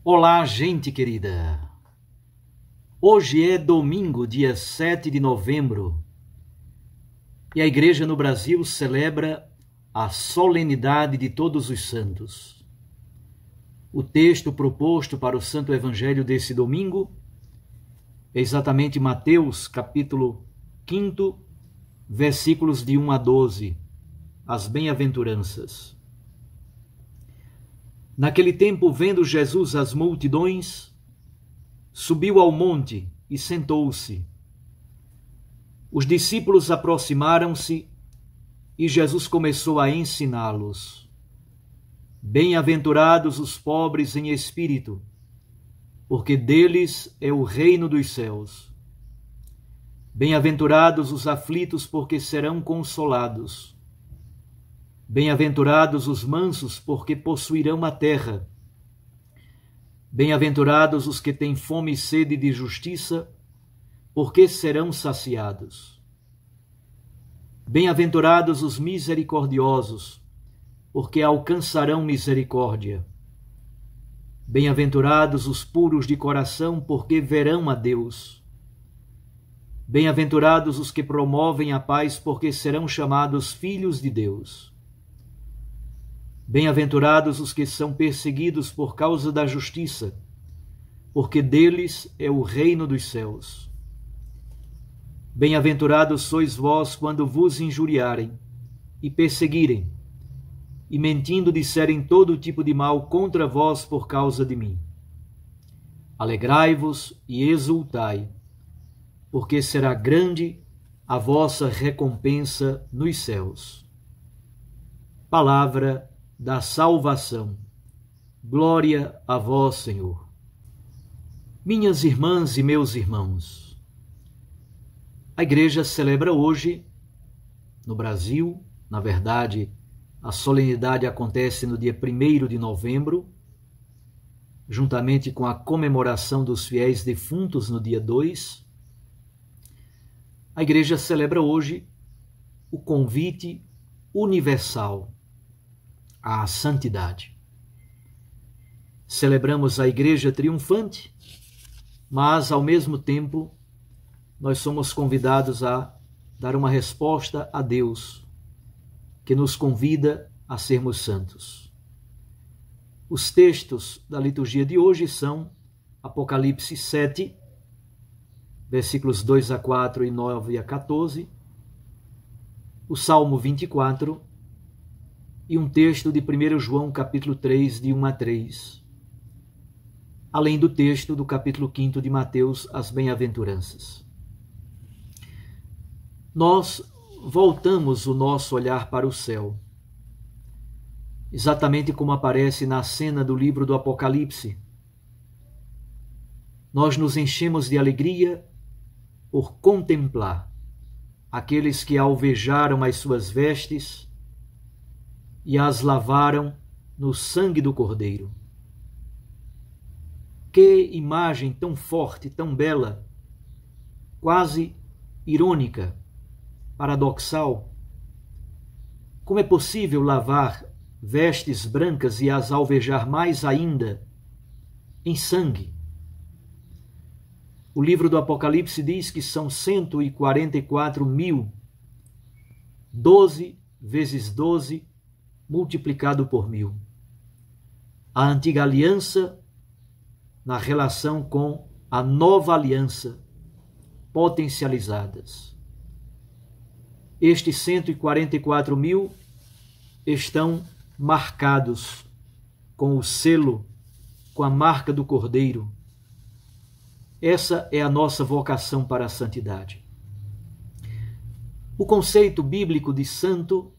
Olá, gente querida! Hoje é domingo, dia 7 de novembro, e a Igreja no Brasil celebra a solenidade de Todos os Santos. O texto proposto para o Santo Evangelho desse domingo é exatamente Mateus, capítulo 5, versículos de 1 a 12, as bem-aventuranças. Naquele tempo, vendo Jesus as multidões, subiu ao monte e sentou-se. Os discípulos aproximaram-se e Jesus começou a ensiná-los. Bem-aventurados os pobres em espírito, porque deles é o reino dos céus. Bem-aventurados os aflitos, porque serão consolados. Bem-aventurados os mansos, porque possuirão a terra. Bem-aventurados os que têm fome e sede de justiça, porque serão saciados. Bem-aventurados os misericordiosos, porque alcançarão misericórdia. Bem-aventurados os puros de coração, porque verão a Deus. Bem-aventurados os que promovem a paz, porque serão chamados filhos de Deus. Bem-aventurados os que são perseguidos por causa da justiça, porque deles é o reino dos céus. Bem-aventurados sois vós quando vos injuriarem e perseguirem, e mentindo disserem todo tipo de mal contra vós por causa de mim. Alegrai-vos e exultai, porque será grande a vossa recompensa nos céus. Palavra da salvação. Glória a vós, Senhor. Minhas irmãs e meus irmãos, a Igreja celebra hoje, no Brasil, na verdade, a solenidade acontece no dia 1º de novembro, juntamente com a comemoração dos fiéis defuntos no dia 2. A Igreja celebra hoje o convite universal à santidade. Celebramos a Igreja triunfante, mas, ao mesmo tempo, nós somos convidados a dar uma resposta a Deus, que nos convida a sermos santos. Os textos da liturgia de hoje são Apocalipse 7, versículos 2 a 4 e 9 a 14, o Salmo 24, e um texto de 1 João, capítulo 3, de 1 a 3, além do texto do capítulo 5 de Mateus, as bem-aventuranças. Nós voltamos o nosso olhar para o céu, exatamente como aparece na cena do livro do Apocalipse. Nós nos enchemos de alegria por contemplar aqueles que alvejaram as suas vestes e as lavaram no sangue do Cordeiro. Que imagem tão forte, tão bela, quase irônica, paradoxal. Como é possível lavar vestes brancas e as alvejar mais ainda em sangue? O livro do Apocalipse diz que são 144 mil, 12 vezes 12, multiplicado por 1000. A antiga aliança na relação com a nova aliança, potencializadas. Estes 144 mil estão marcados com o selo, com a marca do Cordeiro. Essa é a nossa vocação para a santidade. O conceito bíblico de santo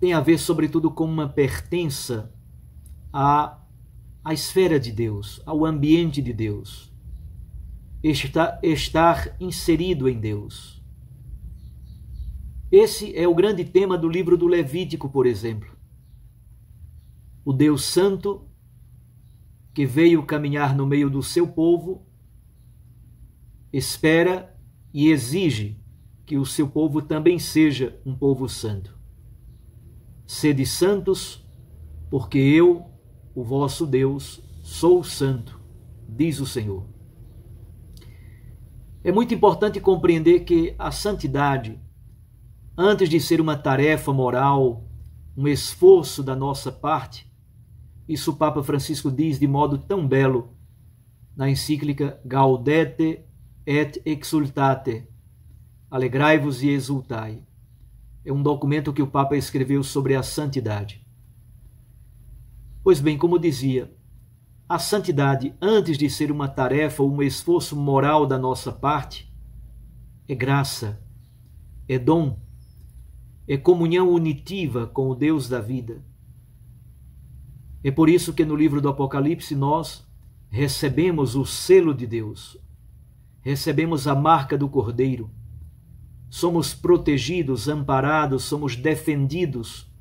tem a ver, sobretudo, com uma pertença à esfera de Deus, ao ambiente de Deus. Estar inserido em Deus. Esse é o grande tema do livro do Levítico, por exemplo. O Deus Santo, que veio caminhar no meio do seu povo, espera e exige que o seu povo também seja um povo santo. Sede santos, porque eu, o vosso Deus, sou santo, diz o Senhor. É muito importante compreender que a santidade, antes de ser uma tarefa moral, um esforço da nossa parte, isso o Papa Francisco diz de modo tão belo na encíclica Gaudete et Exultate, alegrai-vos e exultai. É um documento que o Papa escreveu sobre a santidade. Pois bem, como dizia, a santidade, antes de ser uma tarefa ou um esforço moral da nossa parte, é graça, é dom, é comunhão unitiva com o Deus da vida. É por isso que no livro do Apocalipse nós recebemos o selo de Deus, recebemos a marca do Cordeiro, somos protegidos, amparados, somos defendidos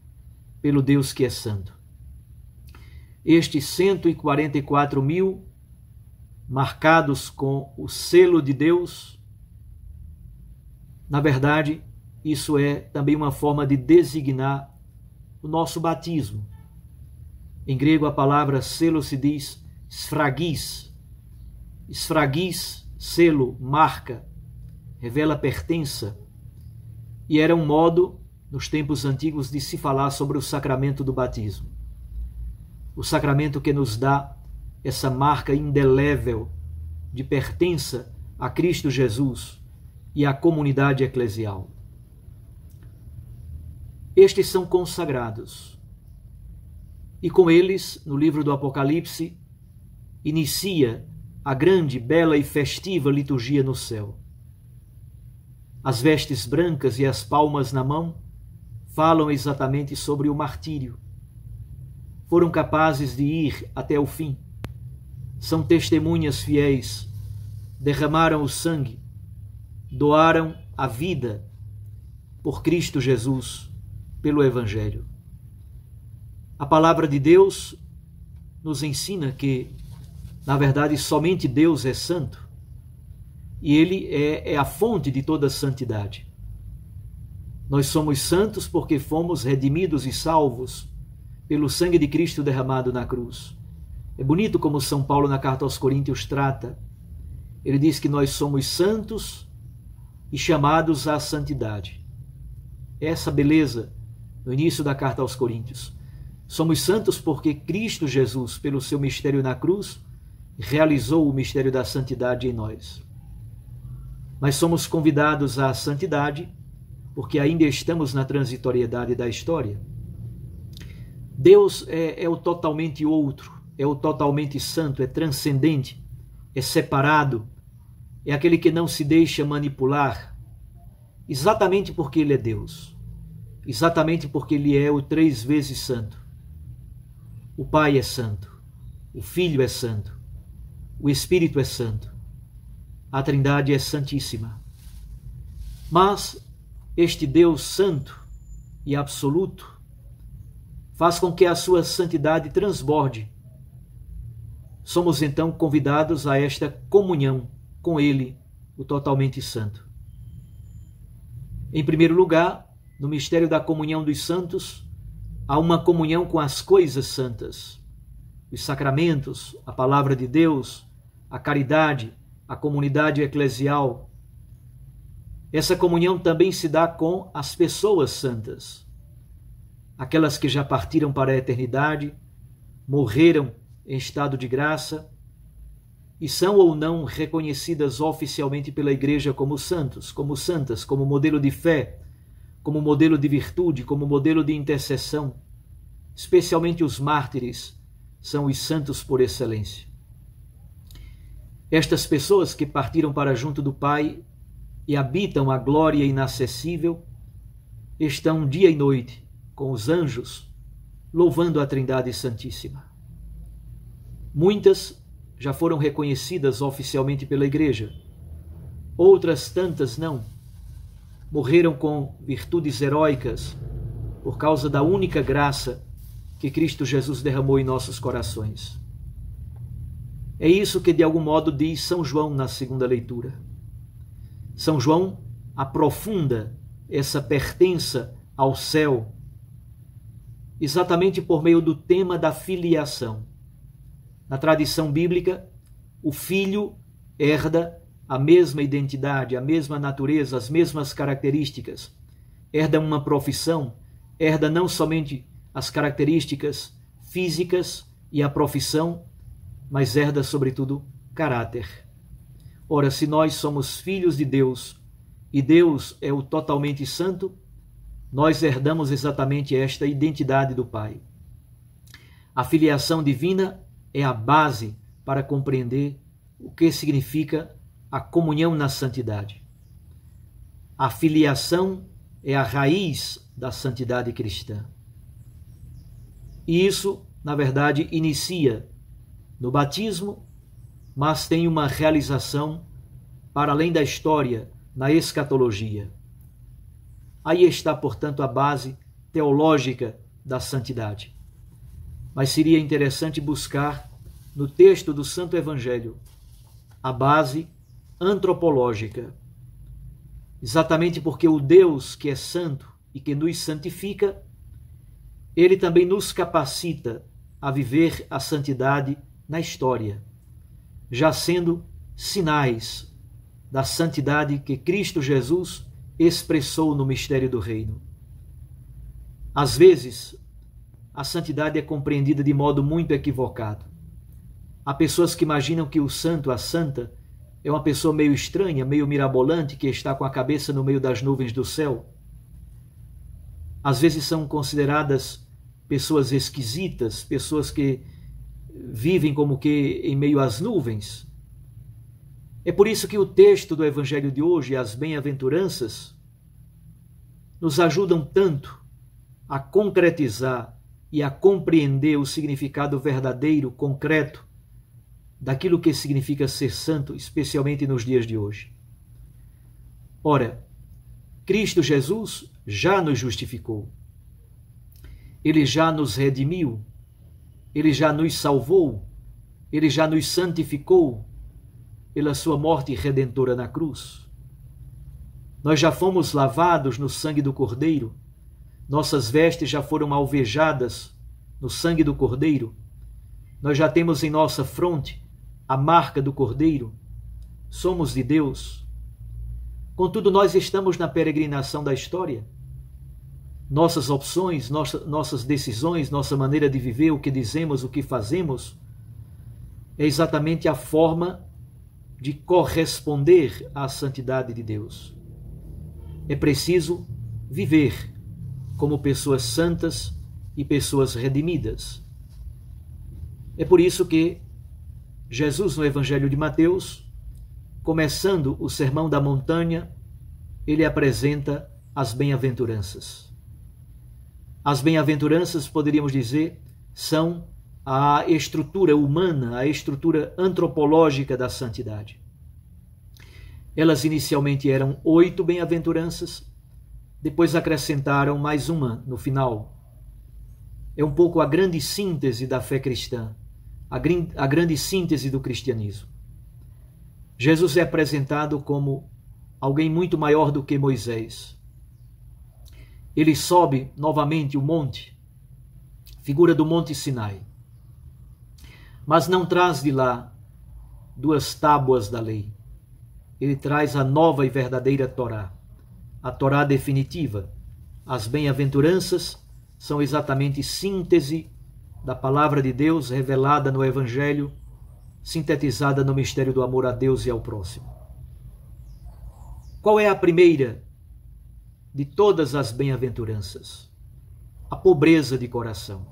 pelo Deus que é santo. Estes 144 mil, marcados com o selo de Deus, na verdade, isso é também uma forma de designar o nosso batismo. Em grego, a palavra selo se diz sfragis. Sfragis, selo, marca, revela pertença. E era um modo, nos tempos antigos, de se falar sobre o sacramento do batismo. O sacramento que nos dá essa marca indelével de pertença a Cristo Jesus e à comunidade eclesial. Estes são consagrados. E com eles, no livro do Apocalipse, inicia a grande, bela e festiva liturgia no céu. As vestes brancas e as palmas na mão falam exatamente sobre o martírio. Foram capazes de ir até o fim. São testemunhas fiéis, derramaram o sangue, doaram a vida por Cristo Jesus, pelo Evangelho. A palavra de Deus nos ensina que, na verdade, somente Deus é santo e Ele é a fonte de toda santidade. Nós somos santos porque fomos redimidos e salvos pelo sangue de Cristo derramado na cruz. É bonito como São Paulo, na carta aos Coríntios, trata. Ele diz que nós somos santos e chamados à santidade. Essa beleza no início da carta aos Coríntios. Somos santos porque Cristo Jesus, pelo seu mistério na cruz, realizou o mistério da santidade em nós. Mas somos convidados à santidade porque ainda estamos na transitoriedade da história. Deus é o totalmente outro, é o totalmente santo, é transcendente, é separado, é aquele que não se deixa manipular, exatamente porque Ele é Deus, exatamente porque Ele é o 3 vezes santo. O Pai é santo, o Filho é santo, o Espírito é santo, a Trindade é santíssima. Mas este Deus santo e absoluto faz com que a sua santidade transborde. Somos então convidados a esta comunhão com Ele, o totalmente santo. Em primeiro lugar, no mistério da comunhão dos santos, há uma comunhão com as coisas santas, os sacramentos, a palavra de Deus, a caridade, a comunidade eclesial. Essa comunhão também se dá com as pessoas santas, aquelas que já partiram para a eternidade, morreram em estado de graça e são ou não reconhecidas oficialmente pela Igreja como santos, como santas, como modelo de fé, como modelo de virtude, como modelo de intercessão. Especialmente os mártires são os santos por excelência. Estas pessoas que partiram para junto do Pai e habitam a glória inacessível estão dia e noite com os anjos, louvando a Trindade Santíssima. Muitas já foram reconhecidas oficialmente pela Igreja, outras tantas não. Morreram com virtudes heróicas por causa da única graça que Cristo Jesus derramou em nossos corações. É isso que de algum modo diz São João na segunda leitura. São João aprofunda essa pertença ao céu exatamente por meio do tema da filiação. Na tradição bíblica, o filho herda a mesma identidade, a mesma natureza, as mesmas características. Herda uma profissão, herda não somente as características físicas e a profissão, mas herda, sobretudo, caráter. Ora, se nós somos filhos de Deus e Deus é o totalmente santo, nós herdamos exatamente esta identidade do Pai. A filiação divina é a base para compreender o que significa a comunhão na santidade. A filiação é a raiz da santidade cristã. E isso, na verdade, inicia no batismo, mas tem uma realização para além da história, na escatologia. Aí está, portanto, a base teológica da santidade. Mas seria interessante buscar no texto do Santo Evangelho a base antropológica. Exatamente porque o Deus que é santo e que nos santifica, ele também nos capacita a viver a santidade na história, já sendo sinais da santidade que Cristo Jesus expressou no mistério do reino. Às vezes, a santidade é compreendida de modo muito equivocado. Há pessoas que imaginam que o santo, a santa, é uma pessoa meio estranha, meio mirabolante, que está com a cabeça no meio das nuvens do céu. Às vezes são consideradas pessoas esquisitas, pessoas que vivem como que em meio às nuvens. É por isso que o texto do Evangelho de hoje, as bem-aventuranças, nos ajudam tanto a concretizar e a compreender o significado verdadeiro, concreto, daquilo que significa ser santo, especialmente nos dias de hoje. Ora, Cristo Jesus já nos justificou. Ele já nos redimiu. Ele já nos salvou. Ele já nos santificou pela sua morte redentora na cruz. Nós já fomos lavados no sangue do Cordeiro. Nossas vestes já foram alvejadas no sangue do Cordeiro. Nós já temos em nossa fronte a marca do Cordeiro. Somos de Deus. Contudo, nós estamos na peregrinação da história. Nossas opções, nossas decisões, nossa maneira de viver, o que dizemos, o que fazemos, é exatamente a forma de corresponder à santidade de Deus. É preciso viver como pessoas santas e pessoas redimidas. É por isso que Jesus, no Evangelho de Mateus, começando o Sermão da Montanha, ele apresenta as bem-aventuranças. As bem-aventuranças, poderíamos dizer, são a estrutura humana, a estrutura antropológica da santidade. Elas inicialmente eram 8 bem-aventuranças, depois acrescentaram mais uma no final. É um pouco a grande síntese da fé cristã, a grande síntese do cristianismo. Jesus é apresentado como alguém muito maior do que Moisés. Ele sobe novamente o monte, figura do Monte Sinai, mas não traz de lá 2 tábuas da lei. Ele traz a nova e verdadeira Torá, a Torá definitiva. As bem-aventuranças são exatamente síntese da palavra de Deus revelada no Evangelho, sintetizada no mistério do amor a Deus e ao próximo. Qual é a primeira de todas as bem-aventuranças? A pobreza de coração.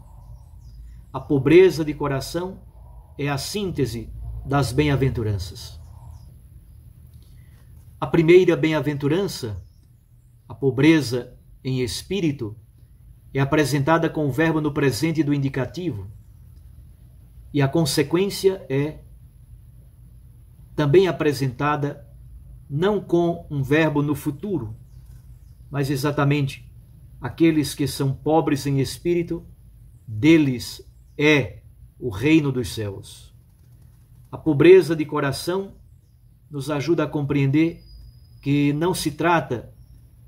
A pobreza de coração é a síntese das bem-aventuranças. A primeira bem-aventurança, a pobreza em espírito, é apresentada com o verbo no presente do indicativo, e a consequência é também apresentada não com um verbo no futuro, mas exatamente aqueles que são pobres em espírito, deles é o reino dos céus. A pobreza de coração nos ajuda a compreender que não se trata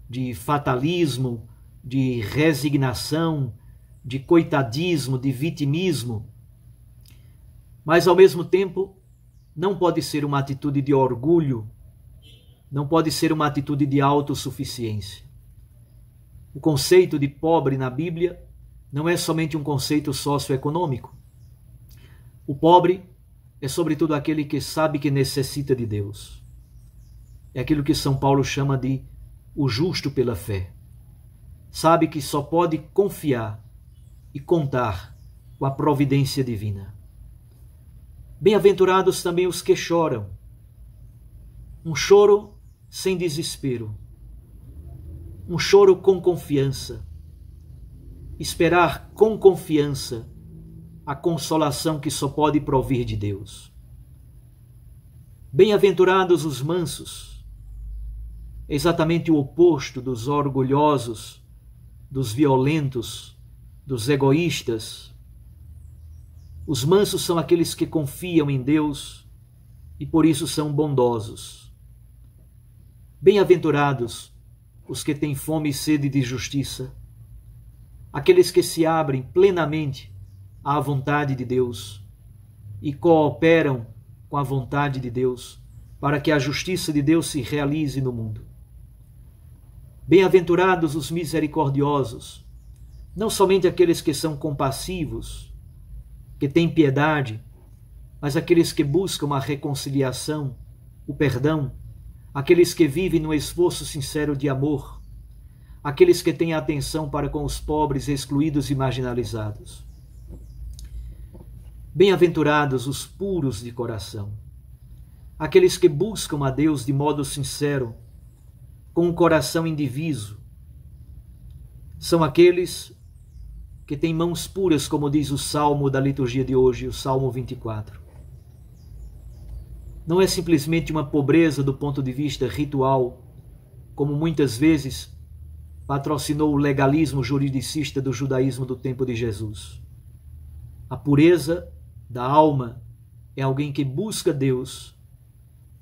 de fatalismo, de resignação, de coitadismo, de vitimismo, Mas, ao mesmo tempo, não pode ser uma atitude de orgulho, não pode ser uma atitude de autossuficiência. O conceito de pobre na Bíblia não é somente um conceito socioeconômico. O pobre é, sobretudo, aquele que sabe que necessita de Deus. É aquilo que São Paulo chama de o justo pela fé. Sabe que só pode confiar e contar com a providência divina. Bem-aventurados também os que choram. Um choro sem desespero. Um choro com confiança. Esperar com confiança a consolação que só pode provir de Deus. Bem-aventurados os mansos. Exatamente o oposto dos orgulhosos, dos violentos, dos egoístas. Os mansos são aqueles que confiam em Deus e por isso são bondosos. Bem-aventurados os que têm fome e sede de justiça, aqueles que se abrem plenamente à vontade de Deus e cooperam com a vontade de Deus para que a justiça de Deus se realize no mundo. Bem-aventurados os misericordiosos, não somente aqueles que são compassivos, que têm piedade, mas aqueles que buscam a reconciliação, o perdão, aqueles que vivem no esforço sincero de amor, aqueles que têm atenção para com os pobres, excluídos e marginalizados. Bem-aventurados os puros de coração, aqueles que buscam a Deus de modo sincero, com um coração indiviso. São aqueles que têm mãos puras, como diz o Salmo da liturgia de hoje, o Salmo 24. Não é simplesmente uma pobreza do ponto de vista ritual, como muitas vezes patrocinou o legalismo juridicista do judaísmo do tempo de Jesus. A pureza da alma é alguém que busca Deus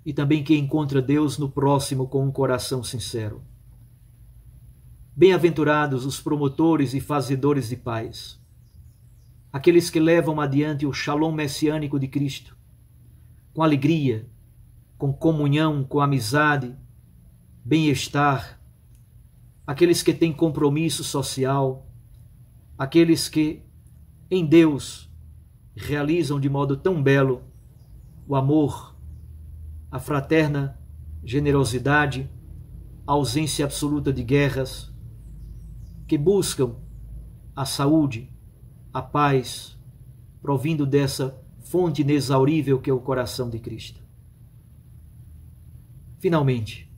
e também que encontra Deus no próximo com um coração sincero. Bem-aventurados os promotores e fazedores de paz, aqueles que levam adiante o shalom messiânico de Cristo, com alegria, com comunhão, com amizade, bem-estar, aqueles que têm compromisso social, aqueles que, em Deus, realizam de modo tão belo o amor, a fraterna generosidade, a ausência absoluta de guerras, que buscam a saúde, a paz, provindo dessa fonte inexaurível que é o coração de Cristo. Finalmente,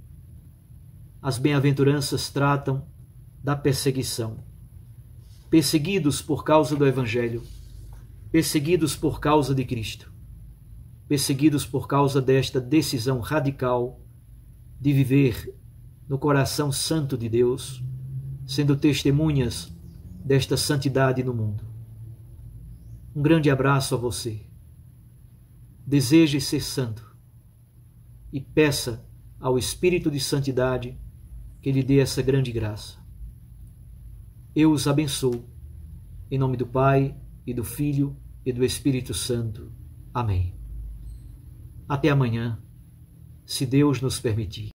as bem-aventuranças tratam da perseguição. Perseguidos por causa do Evangelho, perseguidos por causa de Cristo, perseguidos por causa desta decisão radical de viver no coração santo de Deus, sendo testemunhas desta santidade no mundo. Um grande abraço a você. Deseje ser santo e peça ao Espírito de Santidade que lhe dê essa grande graça. Eu os abençoo, em nome do Pai, e do Filho, e do Espírito Santo. Amém. Até amanhã, se Deus nos permitir.